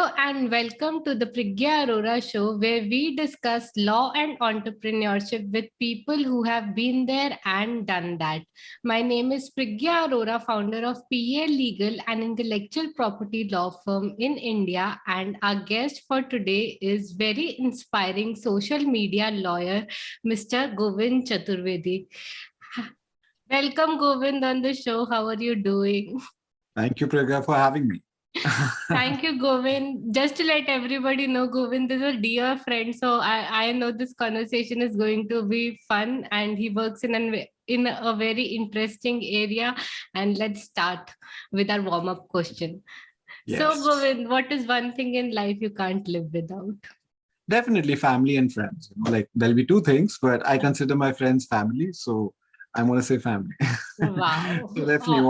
Hello and welcome to the Priggya Arora Show, where we discuss law and entrepreneurship with people who have been there and done that. My name is Priggya Arora, founder of PA Legal, an intellectual property law firm in India, and our guest for today is very inspiring social media lawyer, Mr. Govind Chaturvedi. Welcome, Govind, on the show. How are you doing? Thank you, Priggya, for having me. Thank you, Govind. Just to let everybody know, Govind is a dear friend. So I know this conversation is going to be fun, and he works in a very interesting area. And let's start with our warm-up question. Yes. So, Govind, what is one thing in life you can't live without? Definitely family and friends. Like there'll be two things, but I consider my friends family. So I'm going to say family. Wow. So definitely,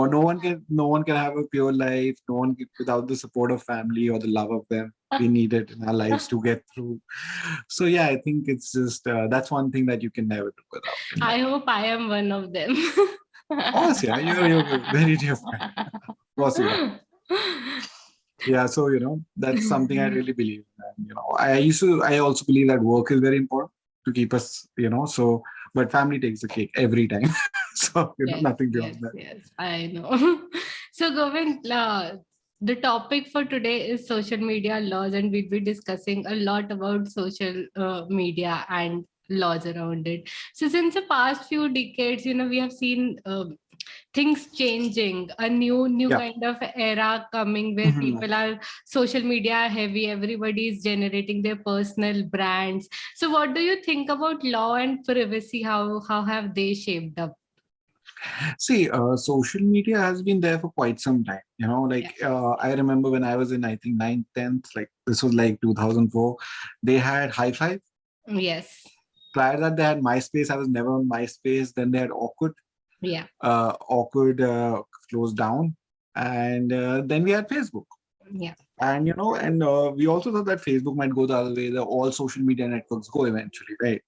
no one can have a pure life. No one without the support of family or the love of them. We need it in our lives to get through. So yeah, I think it's just that's one thing that you can never do without. I hope I am one of them. Oh, yeah, you're very different. Of course you are. Yeah, so that's something I really believe. And I also believe that work is very important to keep us, so but family takes the cake every time. So Yes, nothing beyond that. Yes, I know. So, Govind, the topic for today is social media laws, and we'll be discussing a lot about social media and laws around it. So, since the past few decades, we have seen things changing, a new Yeah. kind of era coming where people are social media heavy. Everybody is generating their personal brands. So, what do you think about law and privacy? How have they shaped up? See, social media has been there for quite some time. I remember when I was in, I think, 9th, 10th, like this was like 2004, they had High Five. Yes. Prior to that, they had MySpace. I was never on MySpace. Then they had Awkward. Yeah. Awkward closed down. And then we had Facebook. Yeah. And, we also thought that Facebook might go the other way, that all social media networks go eventually, right?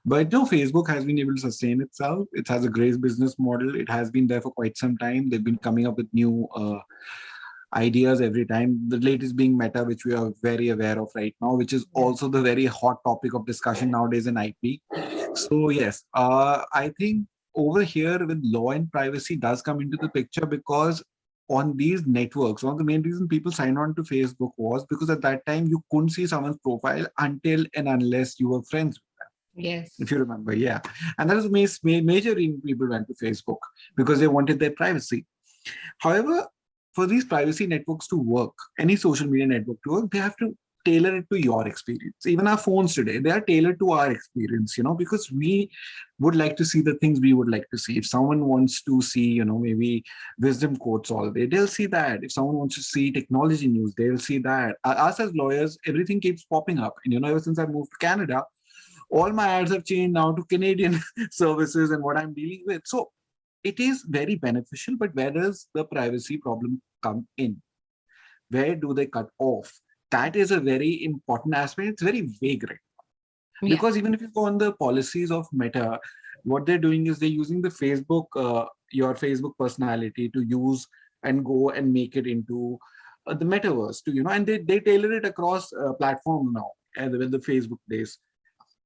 But no, Facebook has been able to sustain itself. It has a great business model. It has been there for quite some time. They've been coming up with new ideas every time. The latest being Meta, which we are very aware of right now, which is also the very hot topic of discussion nowadays in IP. So yes, I think over here with law and privacy does come into the picture because on these networks, one of the main reason people signed on to Facebook was because at that time you couldn't see someone's profile until and unless you were friends with them. Yes. If you remember, yeah. And that is the major reason people went to Facebook, because they wanted their privacy. However, for these privacy networks to work, any social media network to work, they have to tailor it to your experience. Even our phones today, they are tailored to our experience, because we would like to see the things we would like to see. If someone wants to see, maybe wisdom quotes all day, they'll see that. If someone wants to see technology news, they'll see that. Us as lawyers, everything keeps popping up. And, ever since I moved to Canada, all my ads have changed now to Canadian services and what I'm dealing with. So it is very beneficial, but where does the privacy problem come in? Where do they cut off? That is a very important aspect. It's very vague right now. Yeah. Because even if you go on the policies of Meta, what they're doing is they're using the Facebook, your Facebook personality to use and go and make it into the Metaverse to, and they tailor it across platforms now, with the Facebook days,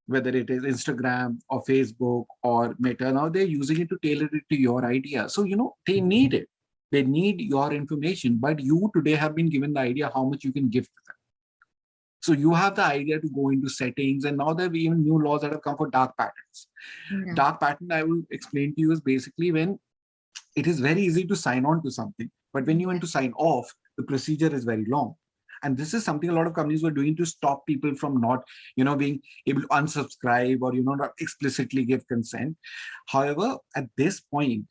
whether it is Instagram or Facebook or Meta. Now they're using it to tailor it to your idea. So, they need it. They need your information, but you today have been given the idea how much you can give to them. So you have the idea to go into settings, and now there are even new laws that have come for dark patterns. Yeah. Dark pattern, I will explain to you, is basically when it is very easy to sign on to something, but when you want to sign off, the procedure is very long. And this is something a lot of companies were doing to stop people from not, being able to unsubscribe or, not explicitly give consent. However, at this point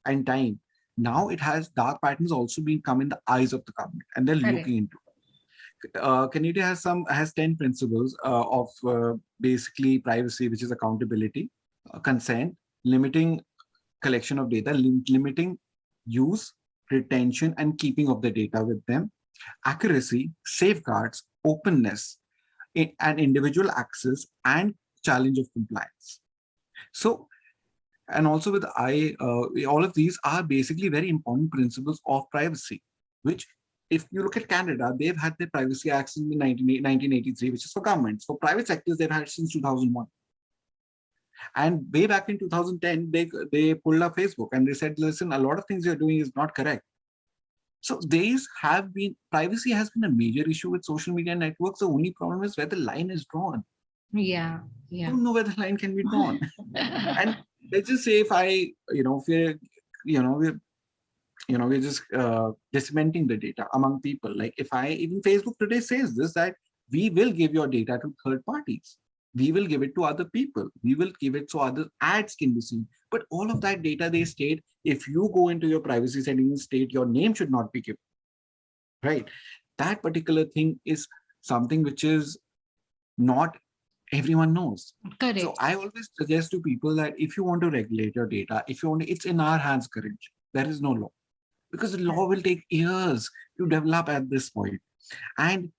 in time, now it has dark patterns also being come in the eyes of the government, and they're looking into it. Canada has 10 principles of basically privacy, which is accountability, consent, limiting collection of data, limiting use, retention, and keeping of the data with them, accuracy, safeguards, openness, and individual access, and challenge of compliance. So, and also with all of these are basically very important principles of privacy, which if you look at Canada, they've had their Privacy Act in 1983, which is for governments. For private sectors, they've had it since 2001. And way back in 2010, they pulled up Facebook and they said, listen, a lot of things you're doing is not correct. So privacy has been a major issue with social media networks. The only problem is where the line is drawn. Yeah. I don't know where the line can be drawn. And let's just say if we're just disseminating the data among people. Like even Facebook today says this, that we will give your data to third parties. We will give it to other people. We will give it so other ads can be seen. But all of that data, they state, if you go into your privacy settings, state your name should not be given. Right? That particular thing is something which is not everyone knows. Correct. So I always suggest to people that if you want to regulate your data, it's in our hands currently. There is no law. Because the law will take years to develop at this point. And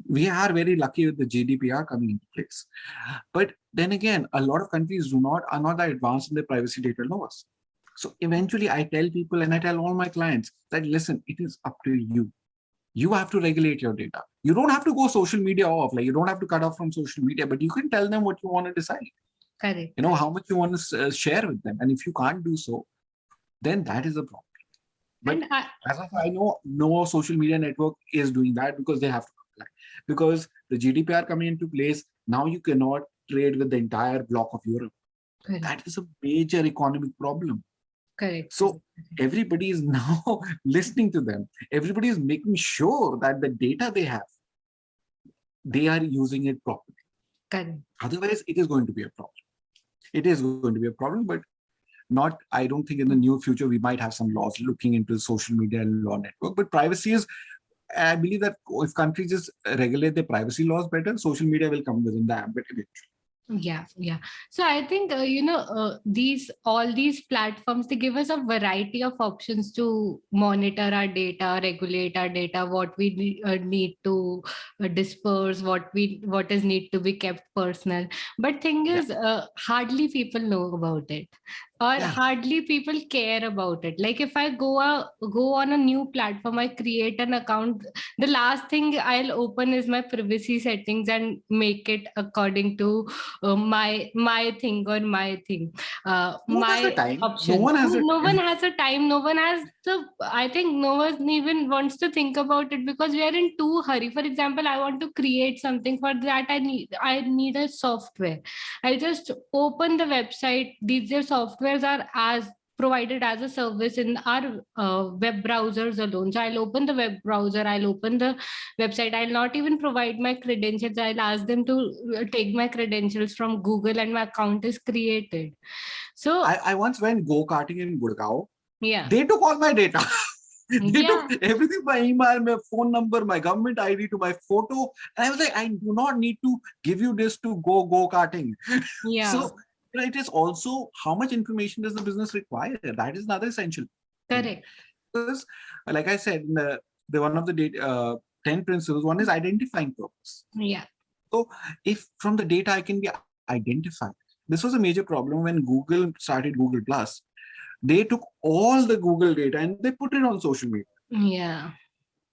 we are very lucky with the GDPR coming into place. But then again, a lot of countries are not that advanced in their privacy data laws. So eventually I tell people and I tell all my clients that, listen, it is up to you. You have to regulate your data. You don't have to go social media off. Like you don't have to cut off from social media, but you can tell them what you want to decide. Correct. How much you want to share with them. And if you can't do so, then that is a problem. But as of I know, no social media network is doing that because they have to comply. Because the GDPR coming into place, now you cannot trade with the entire block of Europe. Correct. That is a major economic problem. Correct. So everybody is now listening to them. Everybody is making sure that the data they have, they are using it properly. Correct. Otherwise, it is going to be a problem. It is going to be a problem, but I don't think in the near future, we might have some laws looking into social media law network, but privacy is, I believe that if countries just regulate their privacy laws better, social media will come within the ambit eventually. Yeah. So I think, all these platforms, they give us a variety of options to monitor our data, regulate our data, what we need to disperse, what is need to be kept personal. But thing is, hardly people know about it. Or hardly people care about it. Like if I go on a new platform, I create an account, the last thing I'll open is my privacy settings and make it according to my thing or my thing. My option. No one has a time. No one has I think no one even wants to think about it because we are in too hurry. For example, I want to create something. For that I need a software. I just open the website. These softwares are as provided as a service in our web browsers alone. So I'll open the web browser, I'll open the website, I'll not even provide my credentials. I'll ask them to take my credentials from Google and my account is created. So I once went go-karting in Gurgaon. Yeah. They took all my data. They took everything, my email, my phone number, my government ID to my photo. And I was like, I do not need to give you this to go-karting. Yeah. So it is also how much information does the business require? That is another essential. Correct. Because, like I said, the one of the 10 principles, one is identifying purpose. Yeah. So if from the data I can be identified, this was a major problem when Google started Google Plus. They took all the Google data and they put it on social media. Yeah.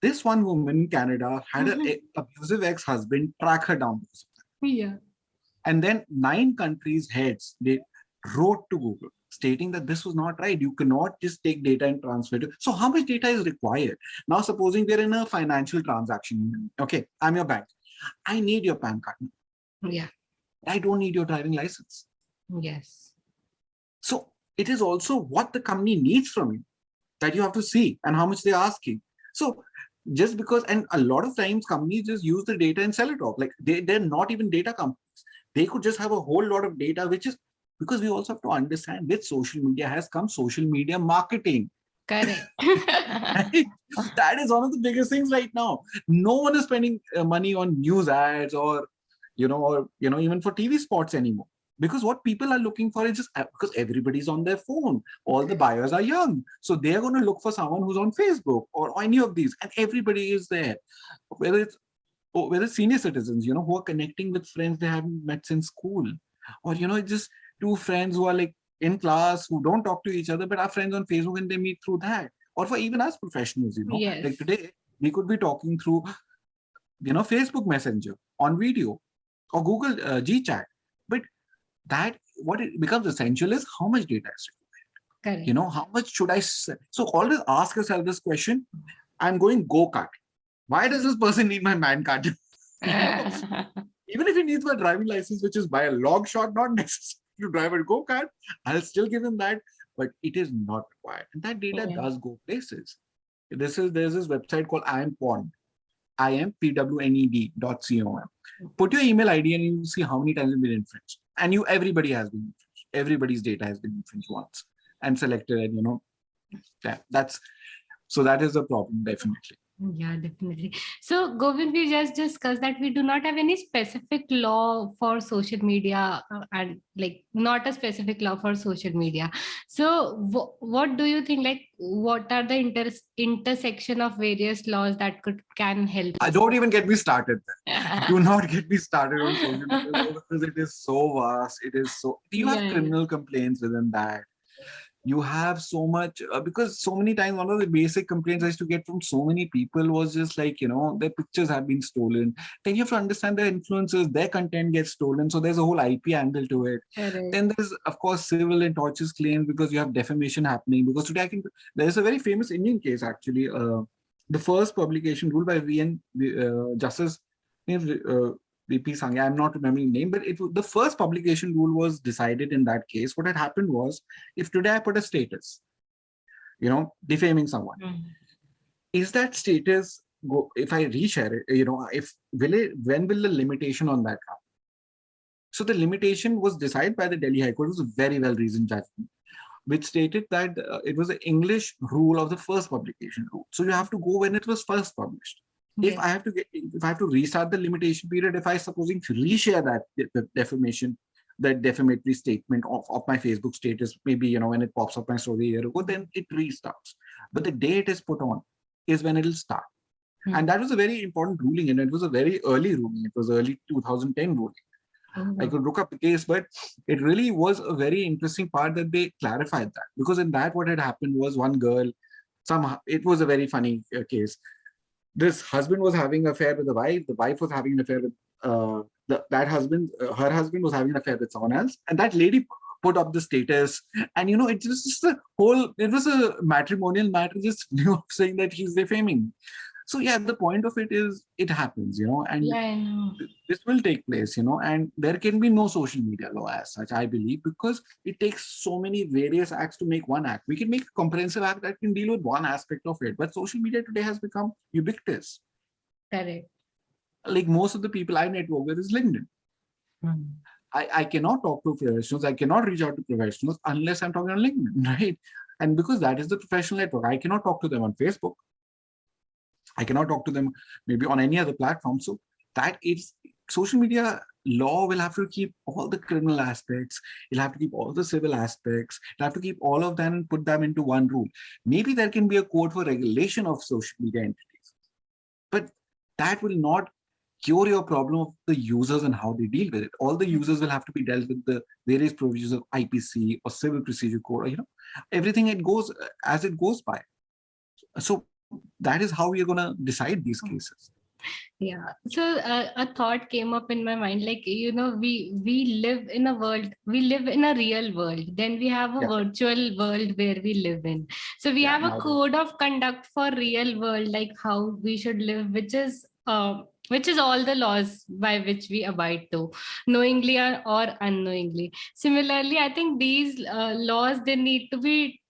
This one woman in Canada had an abusive ex-husband track her down. Yeah. And then 9 countries heads, they wrote to Google stating that this was not right. You cannot just take data and transfer it. So how much data is required? Now, supposing we're in a financial transaction. Okay, I'm your bank. I need your PAN card. Yeah. I don't need your driving license. Yes. So it is also what the company needs from you that you have to see and how much they're asking. So just because, and a lot of times companies just use the data and sell it off. Like they're not even data companies. They could just have a whole lot of data, which is because we also have to understand with social media has come social media marketing. Correct. That is one of the biggest things right now. No one is spending money on news ads or even for TV spots anymore. Because what people are looking for is just because everybody's on their phone. All the buyers are young. So they're going to look for someone who's on Facebook or any of these. And everybody is there. Whether it's senior citizens, who are connecting with friends they haven't met since school. Or, just 2 friends who are like in class who don't talk to each other, but are friends on Facebook and they meet through that. Or for even us professionals, Yes. like today, We could be talking through, Facebook Messenger on video or Google GChat. But that what it becomes essential is how much data is Correct. required. How much should I sell? So always ask yourself this question. I'm going go-kart. Why does this person need my man card? Even if he needs my driving license, which is by a long shot, not necessary to drive a go-kart, I'll still give him that, but it is not required. And that data does go places. There's this website called IamPwned, IMPWNED.com. Put your email ID and you see how many times you've been infringed. And everybody has been infringed. Everybody's data has been infringed once and selected, and that is a problem, definitely. Yeah, definitely. So, Govind, we just discussed that we do not have any specific law for social media and not a specific law for social media. So, what do you think? What are the intersection of various laws that can help? Don't even get me started. Do not get me started on social media because it is so vast. You have criminal complaints within that. You have so much because so many times one of the basic complaints I used to get from so many people was just their pictures have been stolen. Then you have to understand their influencers, their content gets stolen. So there's a whole IP angle to it. Correct. Then there's of course civil and tortious claims because you have defamation happening. Because today there's a very famous Indian case actually. The first publication ruled by Justice VP Sangha, I'm not remembering the name, but the first publication rule was decided in that case. What had happened was, if today I put a status, defaming someone, is that status if I reshare it, when will the limitation on that come? So the limitation was decided by the Delhi High Court. It was a very well-reasoned judgment, which stated that it was the English rule of the first publication rule. So you have to go when it was first published. If I have to restart the limitation period, if I supposing to reshare that defamation, that defamatory statement of my Facebook status, maybe when it pops up my story a year ago, then it restarts. But the day it is put on is when it will start. And that was a very important ruling, and it was a very early ruling. It was early 2010 ruling. I could look up the case, but it really was a very interesting part that they clarified that, because in that what had happened was one girl, it was a very funny case. This husband was having an affair with the wife was having an affair with her husband was having an affair with someone else, and that lady put up the status, and it was just it was a matrimonial matter, just saying that he's defaming. So the point of it is it happens, and this will take place, and there can be no social media law as such, I believe, because it takes so many various acts to make one act. We can make a comprehensive act that can deal with one aspect of it, but social media today has become ubiquitous. Correct. Like most of the people I network with is LinkedIn. I cannot talk to professionals, I cannot reach out to professionals unless I'm talking on LinkedIn, right? And because that is the professional network, I cannot talk to them on Facebook. I cannot talk to them maybe on any other platform. So that is social media law will have to keep all the criminal aspects. It'll have to keep all the civil aspects. It'll have to keep all of them and put them into one rule. Maybe there can be a code for regulation of social media entities, but that will not cure your problem of the users and how they deal with it. All the users will have to be dealt with the various provisions of IPC or civil procedure code, or, everything it goes as it goes by. So that is how we are going to decide these cases. Yeah. So a thought came up in my mind, we live in a world, we live in a real world, then we have a virtual world where we live in. So we have a code of conduct for real world, like how we should live, which is all the laws by which we abide to, knowingly or unknowingly. Similarly, I think these laws, they need to be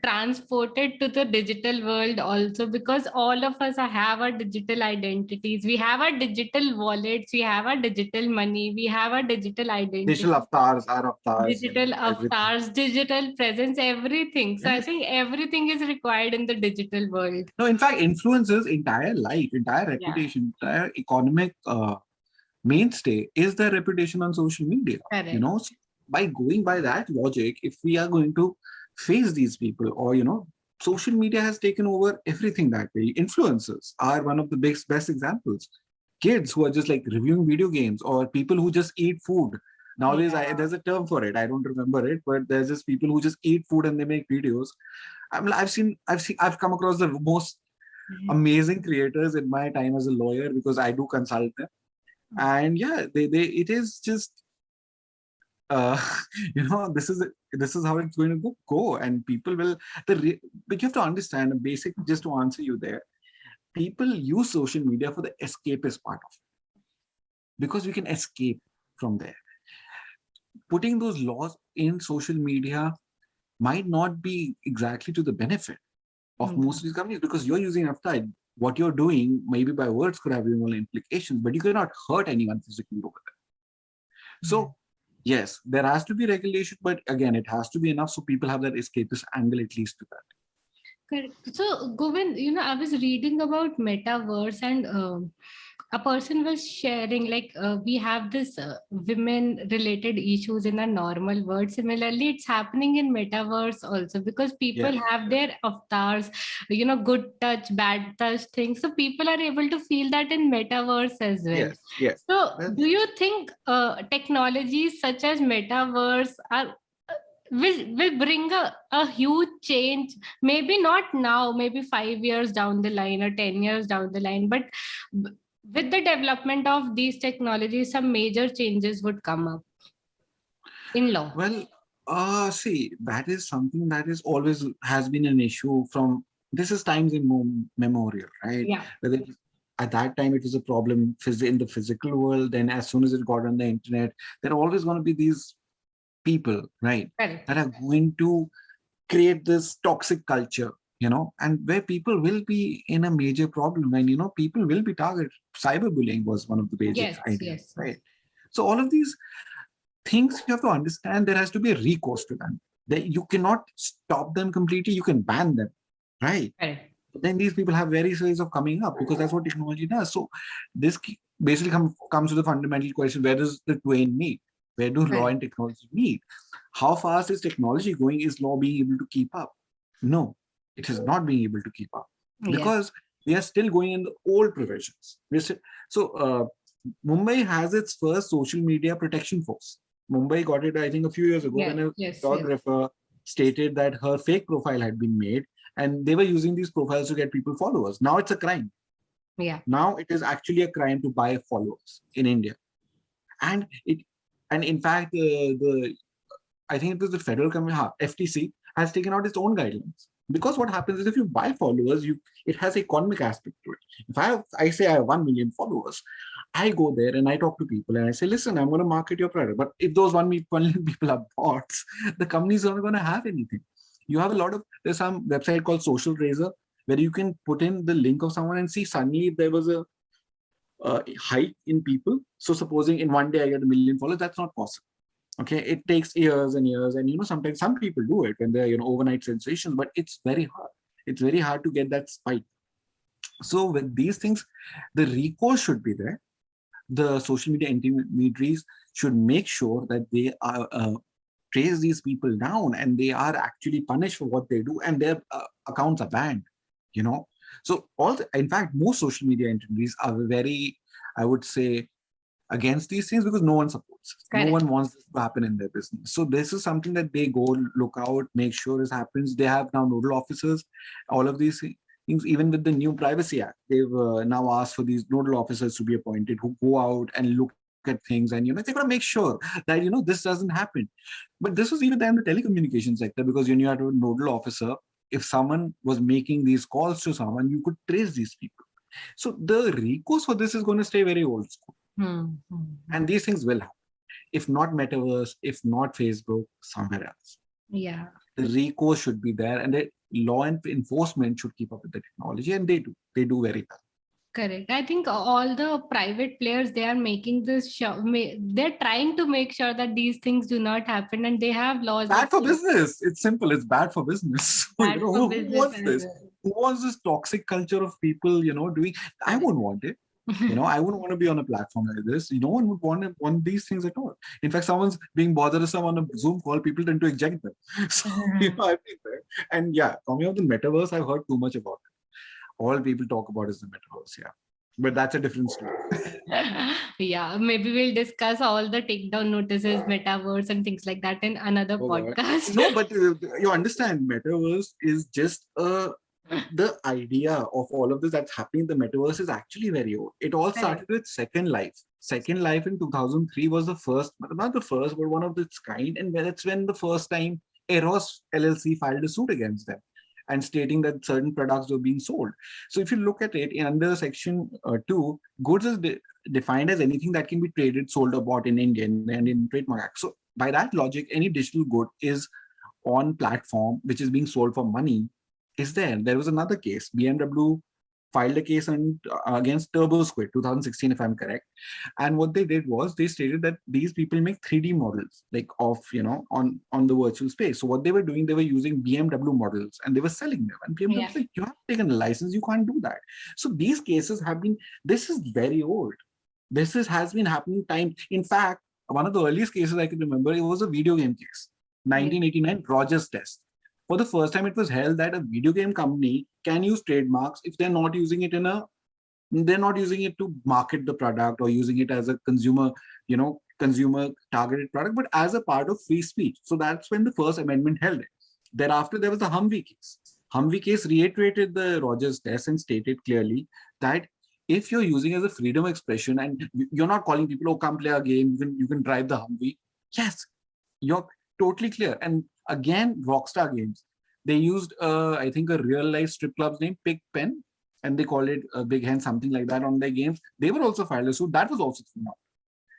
transported to the digital world also, because all of us have our digital identities. We have our digital wallets, we have our digital money, we have our digital identity, digital avatars, digital avatars, digital presence, everything. So I think everything is required in the digital world. No, in fact, influences entire life, entire reputation, entire economic mainstay is their reputation on social media. Correct. So by going by that logic, if we are going to face these people, or social media has taken over everything that way. Influencers are one of the best examples. Kids who are just like reviewing video games, or people who just eat food. Nowadays, there's a term for it. I don't remember it, but there's just people who just eat food and they make videos. I've come across the most amazing creators in my time as a lawyer, because I do consult them. And yeah, it is just uh, this is how it's going to go, and people will but you have to understand a basic, just to answer you there, people use social media for the escapist part of it, because we can escape from there. Putting those laws in social media might not be exactly to the benefit of most of these companies, because you're using enough time. What you're doing, maybe by words, could have real implications, but you cannot hurt anyone physically over there. So yes, there has to be regulation, but again, it has to be enough so people have that escapist angle at least to that. Correct. So, Govind, I was reading about Metaverse, and a person was sharing, like, we have this women related issues in a normal world. Similarly, it's happening in Metaverse also, because people Yes, have their avatars, good touch, bad touch things. So people are able to feel that in Metaverse as well. yes. So do That's, you think technologies such as Metaverse are will bring a huge change, maybe not now, maybe 5 years down the line or 10 years down the line, but with the development of these technologies, some major changes would come up in law? well, see, that is something that is always has been an issue from, this is times memorial, right? Yeah. Whether at that time it was a problem in the physical world, then as soon as it got on the internet, there are always going to be these people, right, Correct. that are going to create this toxic culture, and where people will be in a major problem, and people will be targeted. Cyberbullying was one of the basic Yes, ideas, yes, right? So all of these things, you have to understand, there has to be a recourse to them. That you cannot stop them completely, you can ban them, right? correct. But then these people have various ways of coming up, because that's what technology does. So this basically comes to the fundamental question: where does the twain meet? Where do law Correct. and technology meet? How fast is technology going? Is law being able to keep up? No, it is not being able to keep up, Yes. because we are still going in the old provisions. Mumbai has its first social media protection force. Mumbai got it, I think, a few years ago, when Yes, a yes, yes. photographer stated that her fake profile had been made, and they were using these profiles to get people followers. Now it's a crime. Yeah. Now it is actually a crime to buy followers in India, and in fact, the I think it was the federal government, FTC, has taken out its own guidelines. Because what happens is, if you buy followers, it has economic aspect to it. If I say I have 1 million followers, I go there and I talk to people and I say, listen, I'm going to market your product. But if those 1 million people are bots, the company is not going to have anything. You have there's some website called Social Razor, where you can put in the link of someone and see suddenly if there was a hike in people. So supposing in one day I get 1 million followers, that's not possible. Okay, it takes years and years, and sometimes some people do it when they're overnight sensations, but it's very hard. It's very hard to get that spike. So with these things, the recourse should be there. The social media intermediaries should make sure that they are trace these people down, and they are actually punished for what they do, and their accounts are banned. So in fact, most social media intermediaries are very, I would say, against these things, because no one supports it. No one wants this to happen in their business. So this is something that they go look out, make sure this happens. They have now nodal officers, all of these things. Even with the new Privacy Act, they've now asked for these nodal officers to be appointed, who go out and look at things, and they're going to make sure that this doesn't happen. But this was even there in the telecommunication sector, because you had a nodal officer. If someone was making these calls to someone, you could trace these people. So the recourse for this is going to stay very old school. And these things will happen. If not Metaverse, if not Facebook, somewhere else. Yeah. The recourse should be there, and the law enforcement should keep up with the technology, and they do. They do very well. Correct. I think all the private players, they are making this show. They're trying to make sure that these things do not happen, and they have laws. Bad for business. It's simple. It's bad for business. Bad for who business wants as this? well. Who wants this toxic culture of people, doing? I wouldn't want it. I wouldn't want to be on a platform like this. No one would want these things at all. In fact, someone's being bothersome on a Zoom call, people tend to eject them. So, I've been there. And yeah, coming out the metaverse, I've heard too much about it. All people talk about is the metaverse, yeah. But that's a different story. Yeah, maybe we'll discuss all the takedown notices, metaverse, and things like that in another podcast. No, but you understand, metaverse is just a the idea of all of this that's happening in the metaverse is actually very old. It all started Correct. with Second Life. Second Life in 2003 was the first, not the first, but one of its kind. And that's when the first time Eros LLC filed a suit against them and stating that certain products were being sold. So if you look at it in under section 2, goods is defined as anything that can be traded, sold, or bought in India and in trademark act. So by that logic, any digital good is on platform which is being sold for money is there. There was another case. BMW filed a case against Turbo Squid 2016, if I'm correct. And what they did was they stated that these people make 3D models like of on the virtual space. So what they were doing, they were using BMW models and they were selling them. And BMW Yeah. was like, you have taken a license, you can't do that. So these cases have been. This is very old. Has been happening time. In fact, one of the earliest cases I can remember, it was a video game case, Yeah. 1989 Rogers test. For the first time, it was held that a video game company can use trademarks if they're not using it to market the product or using it as a consumer targeted product, but as a part of free speech. So that's when the First Amendment held it. Thereafter, there was the Humvee case. Humvee case reiterated the Rogers test and stated clearly that if you're using as a freedom of expression and you're not calling people, oh, come play a game, you can drive the Humvee. Yes, you're totally clear. And again, Rockstar Games, they used, I think, a real life strip club's name, Pig Pen, and they call it Big Hen, something like that on their games. They were also filed a suit. That was also thrown out.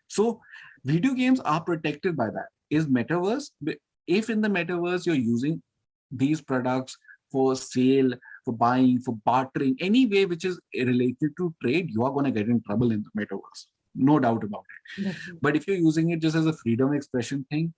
So video games are protected by that. Is metaverse? If in the metaverse you're using these products for sale, for buying, for bartering, any way which is related to trade, you are going to get in trouble in the metaverse. No doubt about it. Definitely. But if you're using it just as a freedom expression thing,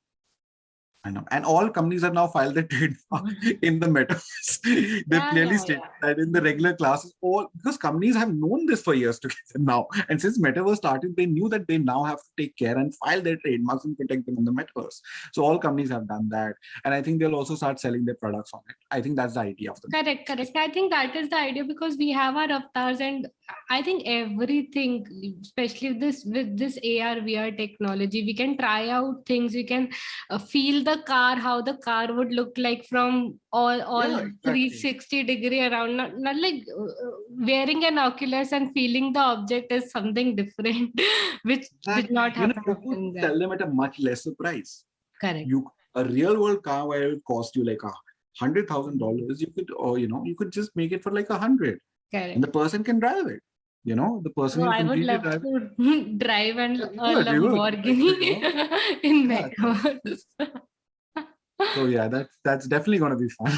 I know. And all companies have now filed their trademark in the metaverse. They've Yeah, clearly yeah, stated yeah. that in the regular classes, all because companies have known this for years together now. And since metaverse started, they knew that they now have to take care and file their trademarks and protect them in the metaverse. So all companies have done that. And I think they'll also start selling their products on it. I think that's the idea of the Correct, correct. I think that is the idea because we have our avatars, and I think everything, especially this with this AR VR technology, we can try out things. We can feel the car, how the car would look like from all Yeah, exactly. 360-degree around. Not like wearing an Oculus and feeling the object is something different, which Exactly. not happen You could often. sell them at a much lesser price. Correct, A real world car where it would cost you like $100,000, you could, or you could just make it for like 100, and the correct. person can drive it. The person Oh, can I would completely love drive it. to drive and Yeah, a you would. Like, Lamborghini in yeah. Metaverse. So yeah, that's definitely going to be fun.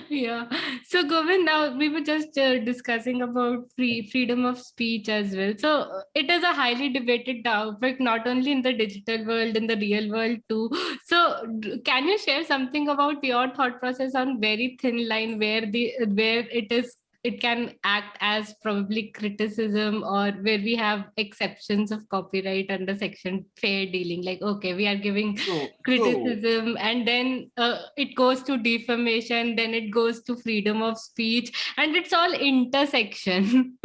Yeah. So Govind, now we were just discussing about freedom of speech as well. So it is a highly debated topic, not only in the digital world, in the real world too. So can you share something about your thought process on very thin line where it can act as probably criticism, or where we have exceptions of copyright under section fair dealing, like okay, we are giving So criticism, and then it goes to defamation, then it goes to freedom of speech, and it's all intersection.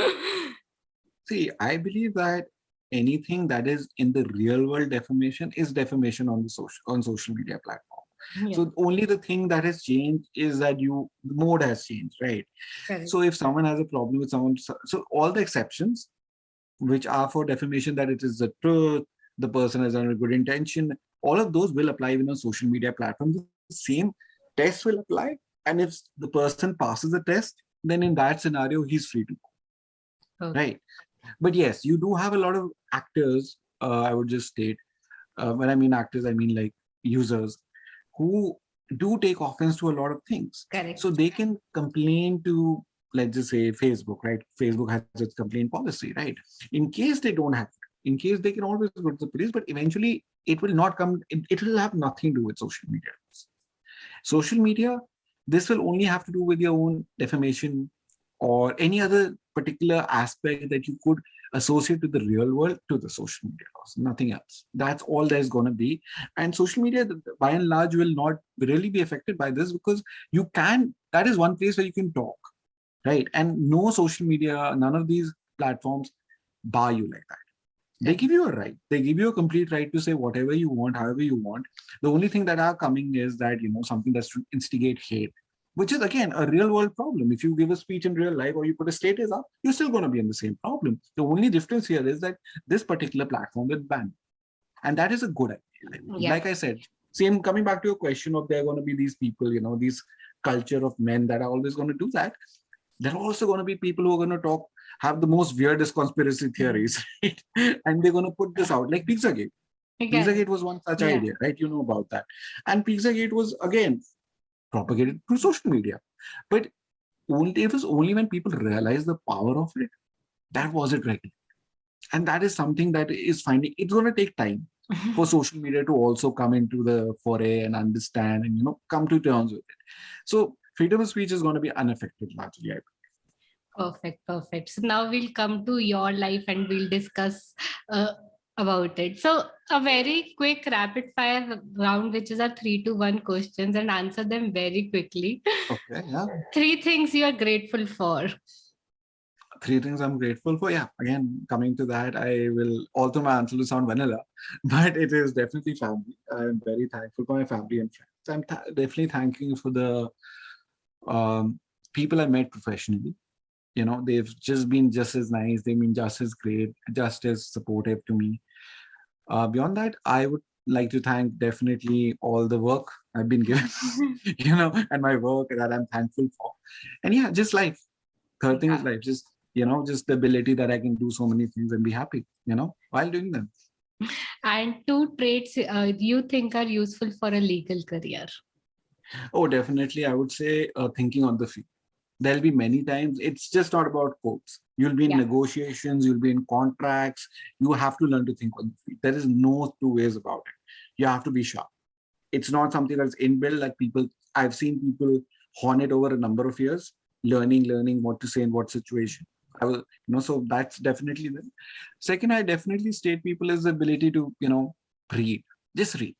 see, I believe that anything that is in the real world defamation is defamation on social media platform. Yeah, So only the thing that has changed is that the mode has changed, right? correct. So if someone has a problem with someone, so all the exceptions which are for defamation, that it is the truth, the person has done a good intention, all of those will apply even on social media platforms. The same test will apply. And if the person passes the test, then in that scenario, he's free to go, Okay. right? But yes, you do have a lot of actors, I would just state, when I mean actors, I mean like users who do take offense to a lot of things. Correct. So they can complain to, let's just say, Facebook, right? Facebook has its complaint policy, right? In case they don't have, in case they can always go to the police, but eventually it will not come, it will have nothing to do with social media. Social media, this will only have to do with your own defamation or any other particular aspect that you could associate with the real world to the social media laws, nothing else. That's all there's going to be. And social media, by and large, will not really be affected by this because that is one place where you can talk, right? And no social media, none of these platforms bar you like that. They give you a right. They give you a complete right to say whatever you want, however you want. The only thing that are coming is that, something that's to instigate hate. which is again a real world problem. If you give a speech in real life or you put a status up, you're still going to be in the same problem. The only difference here is that this particular platform will ban, and that is a good idea. Yeah. Like I said, same coming back to your question of there are going to be these people, these culture of men that are always going to do that. There are also going to be people who are going to have the most weirdest conspiracy theories, right? And they're going to put this out, like Pizzagate. Pizzagate was one such idea, right? You know about that. And Pizzagate was, again, propagated through social media. But it was only when people realized the power of it, that was it regulated. And that is something that is finding, it's going to take time for social media to also come into the foray and understand and, come to terms with it. So freedom of speech is going to be unaffected largely, I believe. Perfect. So now we'll come to your life and we'll discuss about it. So a very quick rapid fire round, which is a 3 to 1 questions, and answer them very quickly. Okay, yeah. 3 things you are grateful for. 3 things I'm grateful for. Yeah, again, coming to that, I will, although my answer will sound vanilla, but it is definitely family. I'm very thankful for my family and friends. I'm definitely thanking for the people I met professionally. They've just been just as nice. They've been just as great, just as supportive to me. Beyond that, I would like to thank definitely all the work I've been given, and my work that I'm thankful for. And yeah, just life. Third thing is life. Just the ability that I can do so many things and be happy, while doing them. And 2 traits you think are useful for a legal career? Oh, definitely. I would say thinking on the feet. There'll be many times, it's just not about quotes. You'll be in negotiations, you'll be in contracts. You have to learn to think on the feet. There is no 2 ways about it. You have to be sharp. It's not something that's inbuilt, like I've seen people hone it over a number of years, learning what to say in what situation. So that's definitely there. Second, I definitely state people as the ability to, read. Just read.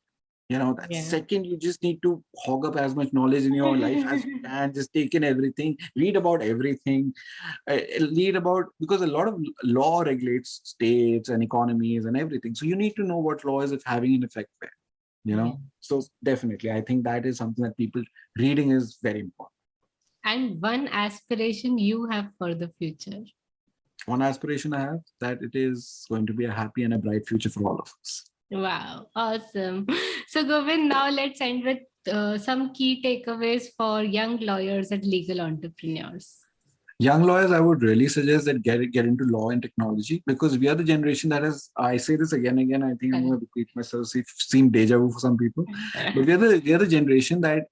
Second, you just need to hog up as much knowledge in your life as you can. Just take in everything, read about everything, because a lot of law regulates states and economies and everything. So you need to know what law is having an effect there. So definitely, I think that is something that people reading is very important. And one aspiration you have for the future? One aspiration I have, that it is going to be a happy and a bright future for all of us. Wow, awesome. So Govind, now let's end with some key takeaways for young lawyers and legal entrepreneurs. Young lawyers, I would really suggest that get into law and technology, because we are the generation that has, I say this again and again, I think I'm going to repeat myself, seem deja vu for some people, but we are the generation that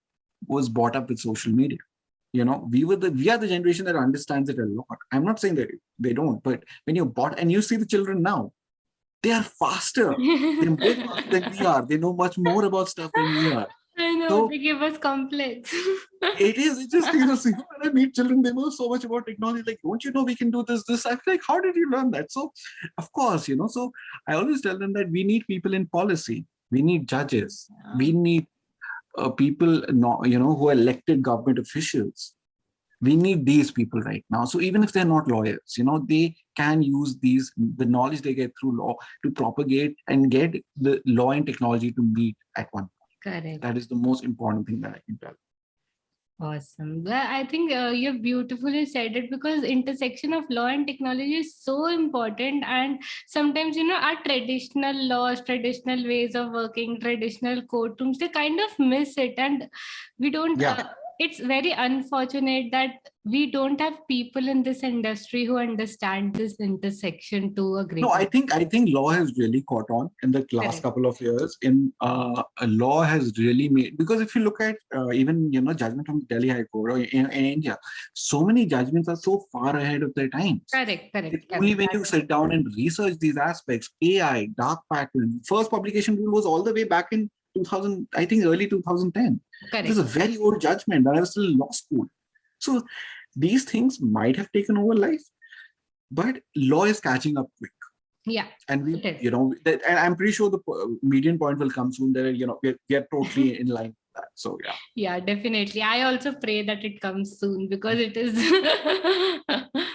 was brought up with social media. We are the generation that understands it a lot. I'm not saying that they don't, but when you're bought, and you see the children now, they are faster. They're more faster than we are. They know much more about stuff than we are. I know, so, they give us complex. It's just, when I meet children, they know so much about technology. Like, don't you know we can do this? I feel like, how did you learn that? So, of course, so I always tell them that we need people in policy. We need judges. We need people, who are elected government officials. We need these people right now. So even if they're not lawyers, they can use the knowledge they get through law to propagate and get the law and technology to meet at one point. Correct. That is the most important thing that I can tell. Awesome. Well, I think you beautifully said it, because intersection of law and technology is so important. And sometimes, our traditional laws, traditional ways of working, traditional courtrooms, they kind of miss it. And we don't... it's very unfortunate that we don't have people in this industry who understand this intersection to a great extent. I think law has really caught on in the last couple of years. Law has really made, because if you look at even judgment from Delhi High Court or in India, so many judgments are so far ahead of their times. Correct. Only when you sit down and research these aspects, AI, dark pattern, first publication rule was all the way back in 2000, I think early 2010. Correct. It was a very old judgment when I was still in law school. So these things might have taken over life, but law is catching up quick. Yeah. And and I'm pretty sure the median point will come soon. That we are totally in line with that. So yeah. Yeah, definitely. I also pray that it comes soon, because it is.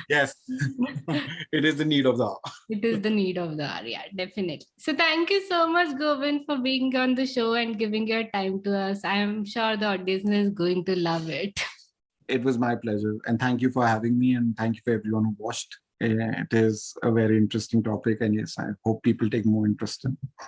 Yes, it is the need of the hour. It is the need of the hour. Yeah, definitely. So thank you so much, Govind, for being on the show and giving your time to us. I am sure the audience is going to love it. It was my pleasure. And thank you for having me. And thank you for everyone who watched. It is a very interesting topic. And yes, I hope people take more interest in it.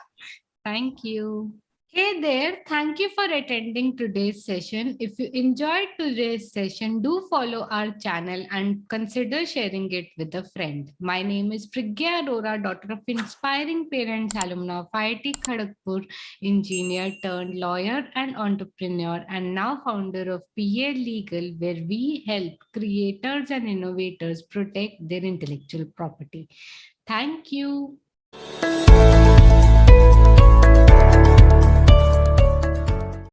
Thank you. Hey there, thank you for attending today's session. If you enjoyed today's session, do follow our channel and consider sharing it with a friend. My name is Priggya Arora, daughter of inspiring parents, alumna of IIT Kharagpur, engineer turned lawyer and entrepreneur, and now founder of PA Legal, where we help creators and innovators protect their intellectual property. Thank you.